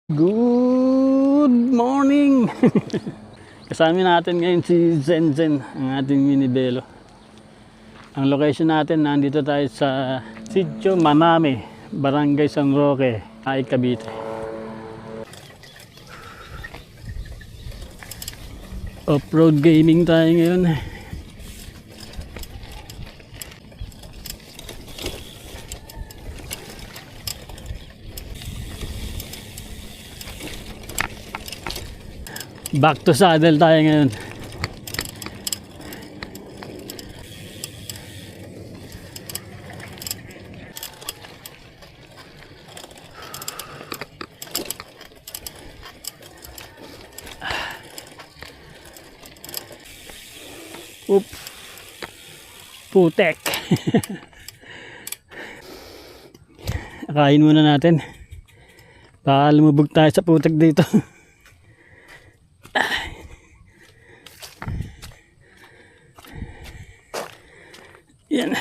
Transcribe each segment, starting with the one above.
Good morning! Kasama natin ngayon si Zenzen, ang ating mini belo. Ang location natin, nandito tayo sa Sitio Manami, Barangay San Roque, Ay, Cavite. Off-road gaming tayo ngayon. Back to saddle tayo ngayon. Oop. Putek. Kain muna natin. Baka lumubog tayo sa putek dito. Yan.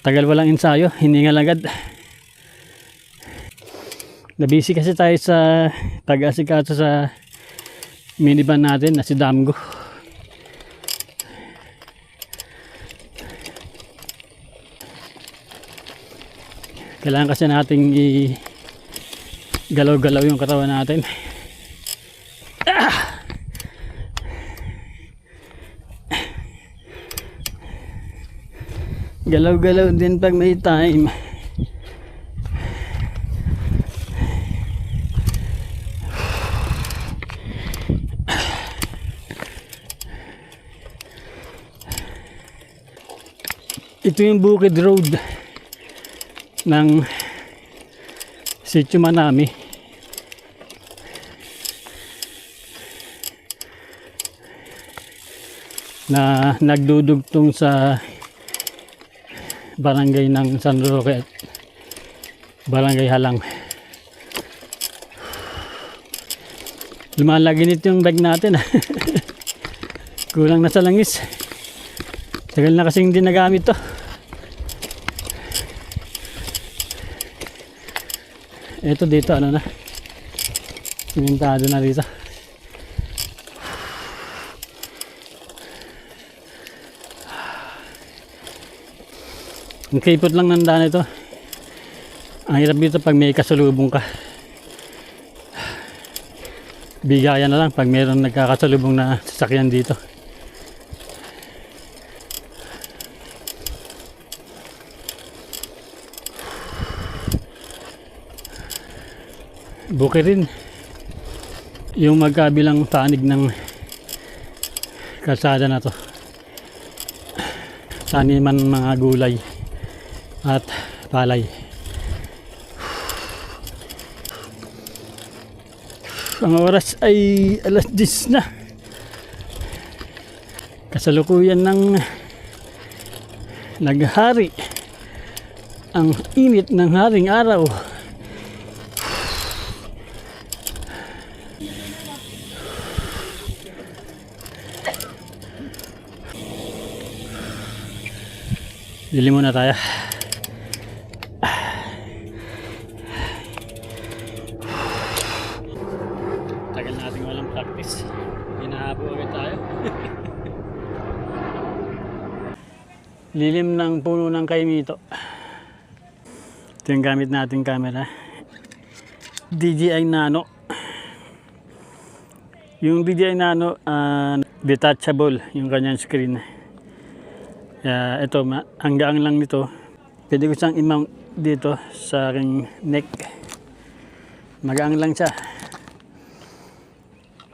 Tagal walang ensayo, hiningal agad. Nabisi kasi tayo sa taga-asikaso sa minivan natin na si Damgo. Kailangan kasi nating galaw-galaw yung katawan natin. Galaw-galaw din pag may time. Ito yung Bukid Road ng Sitio Manami. Na nagdudugtong sa barangay ng San Roque at Barangay Halang. Lumalaginit yung bag natin. Kulang na sa langis. Tagal na kasing hindi nagamit to. Ito dito ano na, simentado na dito. Ang kipot lang ng daan ito. Ang hirap dito pag may kasalubong ka. Bigayan na lang pag mayroon nagkakasalubong na sasakyan dito. Buki rin yung magkabilang panig ng kalsada na to. Taniman mga gulay at palay. Ang oras ay alas 10 na. Kasalukuyan ng naghari ang init ng haring araw. Dili muna tayo. Tagal natin walang practice. Hinahapo agad tayo. Lilim ng puno ng kaimito. Ito yung gamit nating camera. DJI Nano. Yung DJI Nano, detachable yung kanyang screen. Ito, hanggang lang nito. Pwede ko siyang i-mount dito sa aking neck. Magaang lang siya.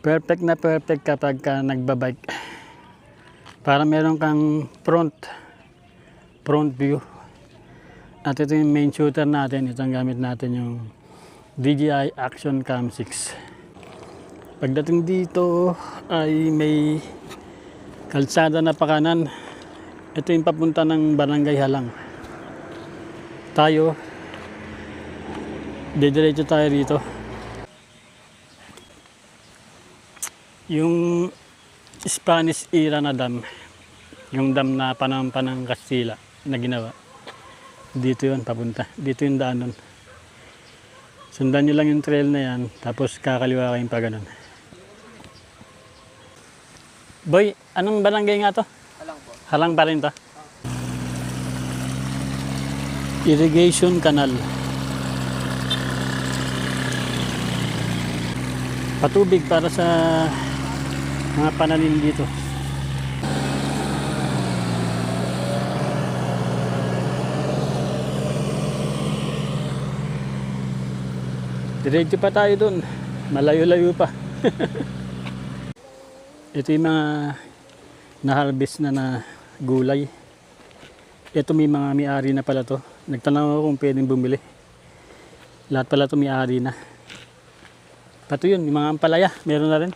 Perfect na perfect kapag ka nagbabike. Para meron kang front view. At ito yung main shooter natin. Ito ang gamit natin, yung DJI Action Cam 6. Pagdating dito ay may kalsada na pakanan. Ito yung papunta ng Barangay Halang. Tayo, didiretso tayo dito. Yung Spanish era na dam, yung dam na panampan ng Kastila na ginawa. Dito yun, papunta. Dito yung daan nun. Sundan nyo lang yung trail na yan, tapos kakaliwa kayong pa ganun. Boy, anong barangay nga to? Halang po. Halang pa rin to? Irrigation canal. Patubig para sa mga pananim dito. Diretso pa tayo dun. Malayo-layo pa. Ito yung mga na-harvest na gulay. Ito may mga may-ari na pala to. Nagtanong ako kung pwedeng bumili. Lahat pala to may-ari na. Pato yun, yung mga ampalaya. Meron na rin.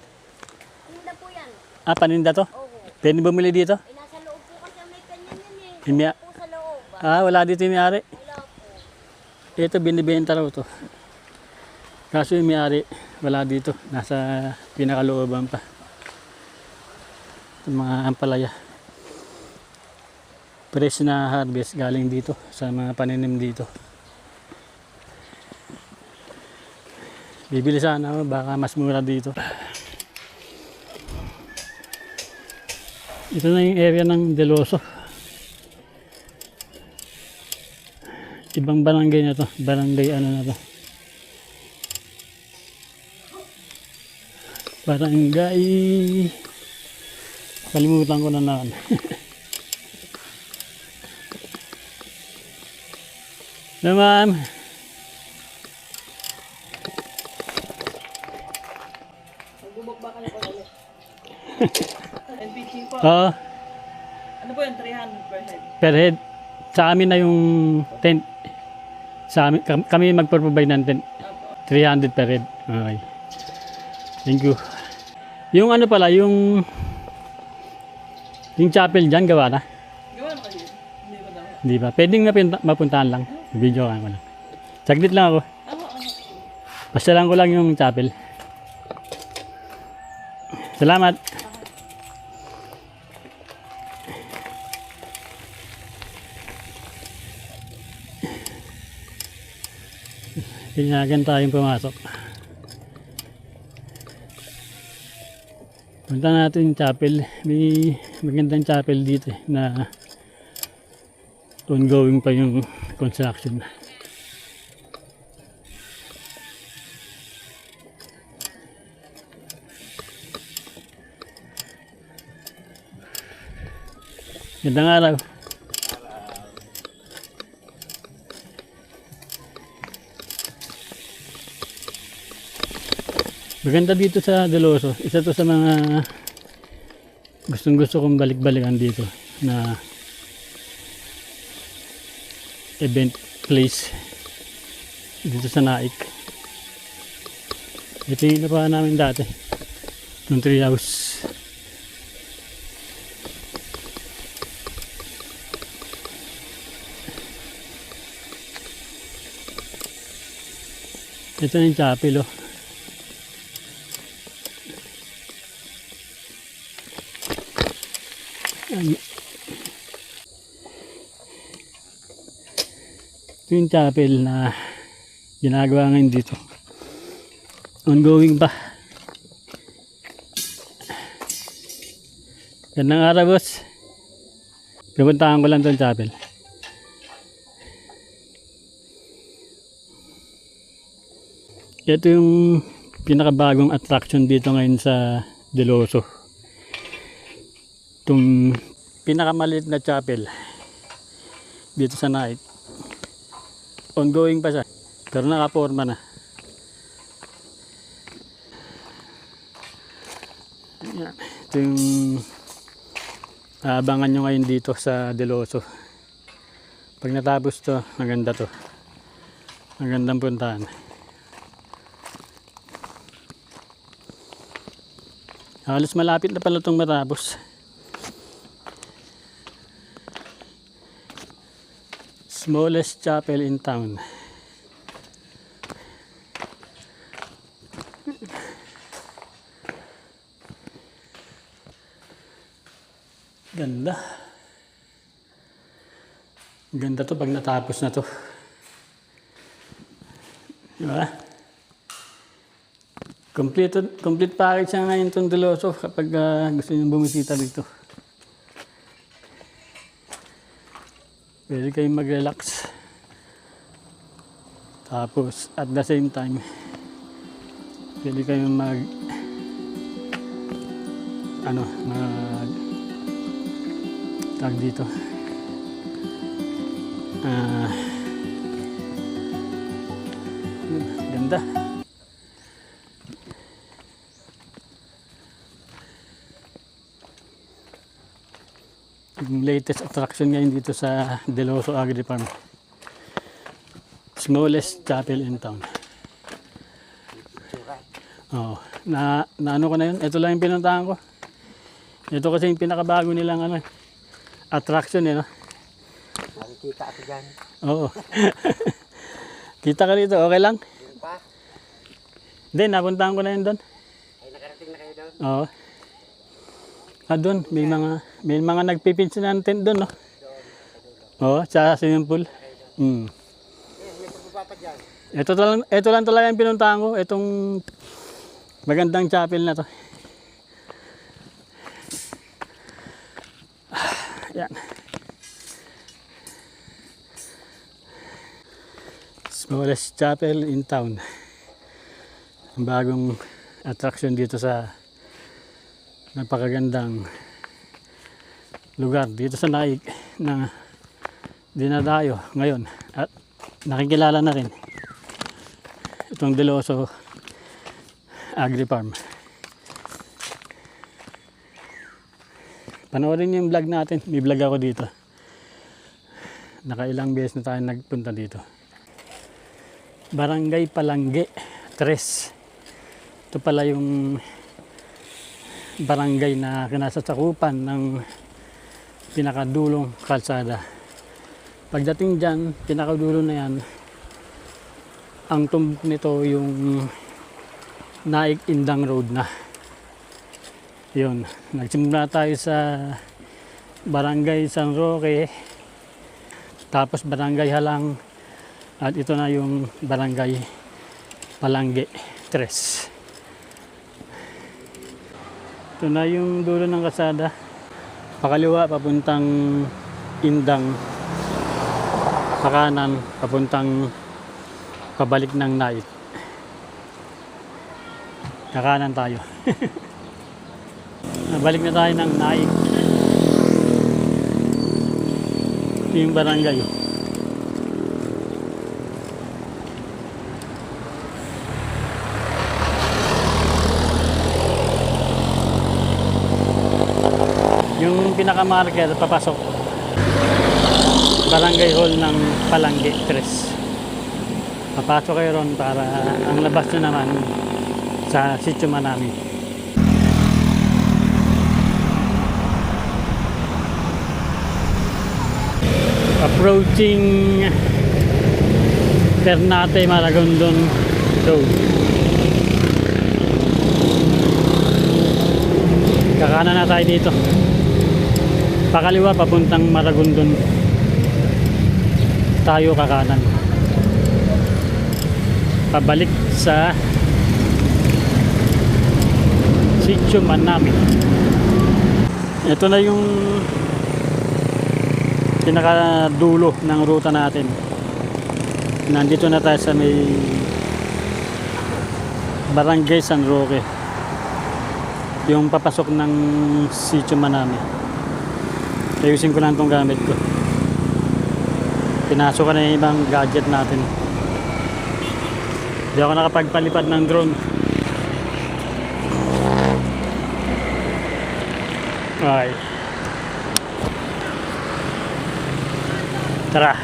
Paninda po yan. Ah, paninda to? Oo. Pwedeng bumili dito? Ay, nasa loob po kasi may kanya yan eh. Yung may- Po sa loob. wala dito yung may-ari. Wala po. Ito, binibenta raw to. Kaso yung may-ari, wala dito. Nasa pinakalooban pa. Yung mga ampalaya. Fresh na harvest galing dito sa mga paninim dito. Bibili sana ako, baka mas mura dito. Ito na yung area ng Deloso. Ibang barangay na to. Barangay ano na to. Barangay... Kalimutan ko na naman. No, ma'am. Magbubok ba kayo pa ulit? LPG po. Oo, Ano po yung 300 per head? per head. Sa amin na yung tent. Sa amin, kami mag-provide ng tent. Apo. 300 per head. Okay. Thank you. Yung ano pala, yung chapel dyan, gawa na. Gawa na kayo? Hindi ko daw. Di ba? Pwedeng mapuntahan lang. Video ka ko lang. Saglit lang ako. Basta lang ko lang yung chapel. Salamat. Pinayagan tayong pumasok. Punta natin yung chapel. May magandang chapel dito na ongoing pa yung construction. Gandang araw. Maganda dito sa Deloso. Isa to sa mga gustong-gusto kong balik-balikan dito na event place dito sa Naik. Ito yung napahan namin dati. Itong tree house. Ito yung chapel, oh. Ito yung chapel na ginagawa ngayon dito. Ongoing pa. Gandang araw, boss. Pupuntahan ko lang itong chapel. Ito yung pinakabagong attraction dito ngayon sa Deloso. Itong pinakamaliit na chapel dito sa Naik. Ongoing pa siya, pero nakaporma na. Yan. Ito yung aabangan nyo ngayon dito sa Deloso. Pag natapos to, maganda to. Magandang puntahan. Halos malapit na pala itong matapos. Smallest chapel in town. Ganda. Ganda to pag natapos na to. Diba? Complete package siya ngayon itong Deloso kapag gusto nyo bumisita dito. Pwede kayong mag-relax. Tapos, at the same time, pwede kayong tag dito. Ganda. Yung latest attraction ngayon dito sa Deloso Agri Farm. Smallest chapel in town. Oh, na ano ko na yun. Ito lang yung pinuntahan ko. Ito kasi yung pinakabago nilang attraction no. Nakikita ako dyan. Oo. Kita ka rito, okay lang? Yun pa. Hindi, napuntahan ko na yun doon. Ay, nakarating na kayo doon. Oo. Doon, may mga nagpipinsin ng tent doon, no? Oo, sa swimming pool. Yan pagbaba dyan. Ito lang talaga yung pinuntahan ko. Itong magandang chapel na to. Yan. Smallest chapel in town. Ang bagong attraction dito sa napakagandang lugar dito sa Naik na dinadayo ngayon at nakikilala na rin itong Deloso Agri Farm. Panoorin niyo yung vlog natin, may vlog ako dito. Nakailang beses na tayo nagpunta dito. Barangay Palangge 3. Ito pala yung barangay na kinasasakupan ng pinakadulong kalsada. Pagdating dyan, pinakadulo na yan, ang tumbok nito yung Naik Indang Road na. Yun, nagsimula tayo sa Barangay San Roque, tapos Barangay Halang, at ito na yung Barangay Palangge 3. Ito na yung dulo ng kalsada. Pakaliwa, papuntang Indang. Pakanan, papuntang pabalik ng Naik. Kakanan tayo. Balik na tayo ng Naik. Ito yung barangay. Yung pinaka-marker, papasok. Barangay Hall ng Palangge 3. Papasok kayo ron para ang labas nyo naman sa Sitio Manami. Approaching Ternate Maragondon Road. Kakanan na tayo dito. Pakaliwa, papuntang Maragondon. Tayo kakanan. Pabalik sa Sitio Manami. Ito na yung pinakadulo ng ruta natin. Nandito na tayo sa may Barangay San Roque. Yung papasok ng Sitio Manami. Ayusin ko lang itong gamit ko. Pinasok ko na yung ibang gadget natin. Hindi ako nakapagpalipad ng drone. Okay. Tara.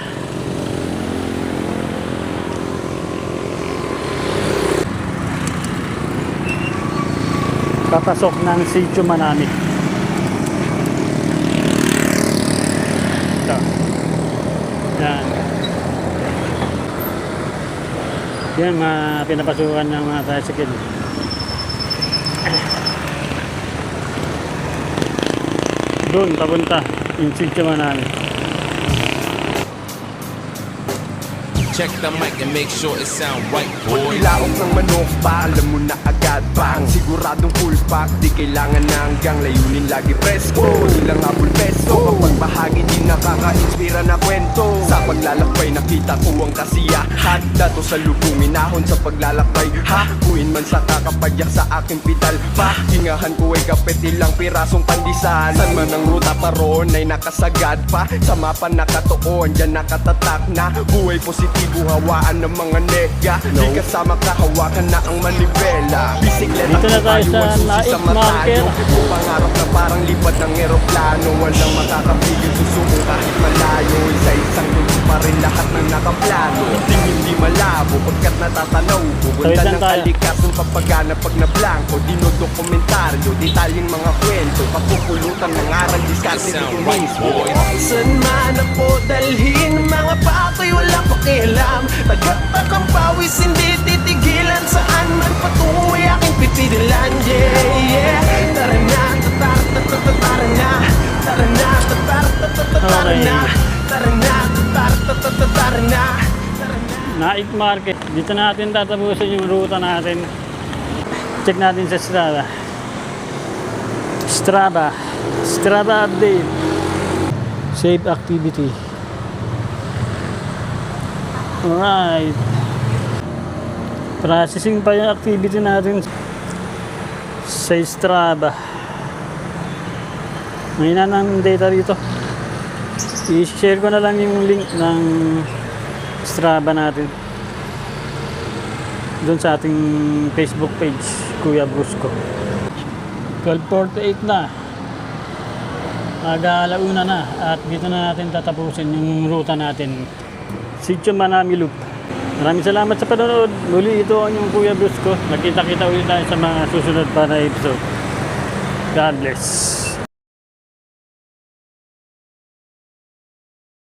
Papasok ng Sitio Manami. Ito. Yan. Yan mga pinapasukan ng mga tricycle. Doon papunta yung Sitio Manami. check the mic and make sure it sound right, boy. Ilaok ng manok pa, alam mo na agad bang siguradong full pack, di kailangan na hanggang layunin lagi presko. Ilang abul peso, kapag bahagi di nakaka-inspira na kwento. Sa paglalakbay nakita ko ang kasiyahan, dato sa lubungin ahon sa paglalakbay. Hakuin man sa kakapadyak sa aking pedal, pahingahan ko ay kapit ilang pirasong pandesal. San man ang ruta paroon ay nakasagad pa, sa mapa nakatuon, dyan nakatatak na. Buhay positibo, hawaan ng mga nega, di kasama kahawakan na ang manibela. Bisikleta Dito na tayo sa Naik Market. pangarap na parang lipad ng eroplano, walang makakapigil, susuko kahit malayo. Sa isang tulog pa rin lahat ng nakaplano, hindi malabo pagkat natatanaw. Pupunta Tawid lang ng tayo. kalikasan papagana pag na blanco, dinodokumentaryo, detalyeng mga kwento, kapupulutan ng aral, diskarte di Sound right, mismo. boy. Saan man ako dalhin, mga pako'y walang pakialam. Tagapakang pawis, hindi titigilan, saan man patungo ay aking pipililan. Yeah, tara na, tara na, tara na, tara na, tara na, tara na. Naik Market. Dito natin tatapusin yung ruta natin. Check natin sa Strava update. Safe activity. Alright. Processing pa yung activity natin sa Strava. Mahina ng data rito. I-share ko na lang yung link ng Strava natin doon sa ating Facebook page, Kuya Brusco. 12:48 na. Mag-aalauna na at dito na natin tatapusin yung ruta natin. Sitio Manami Loop. Maraming salamat sa panonood. Muli ito ang yung Kuya Brusco. Nakita-kita ulit tayo sa mga susunod pa na episode. God bless.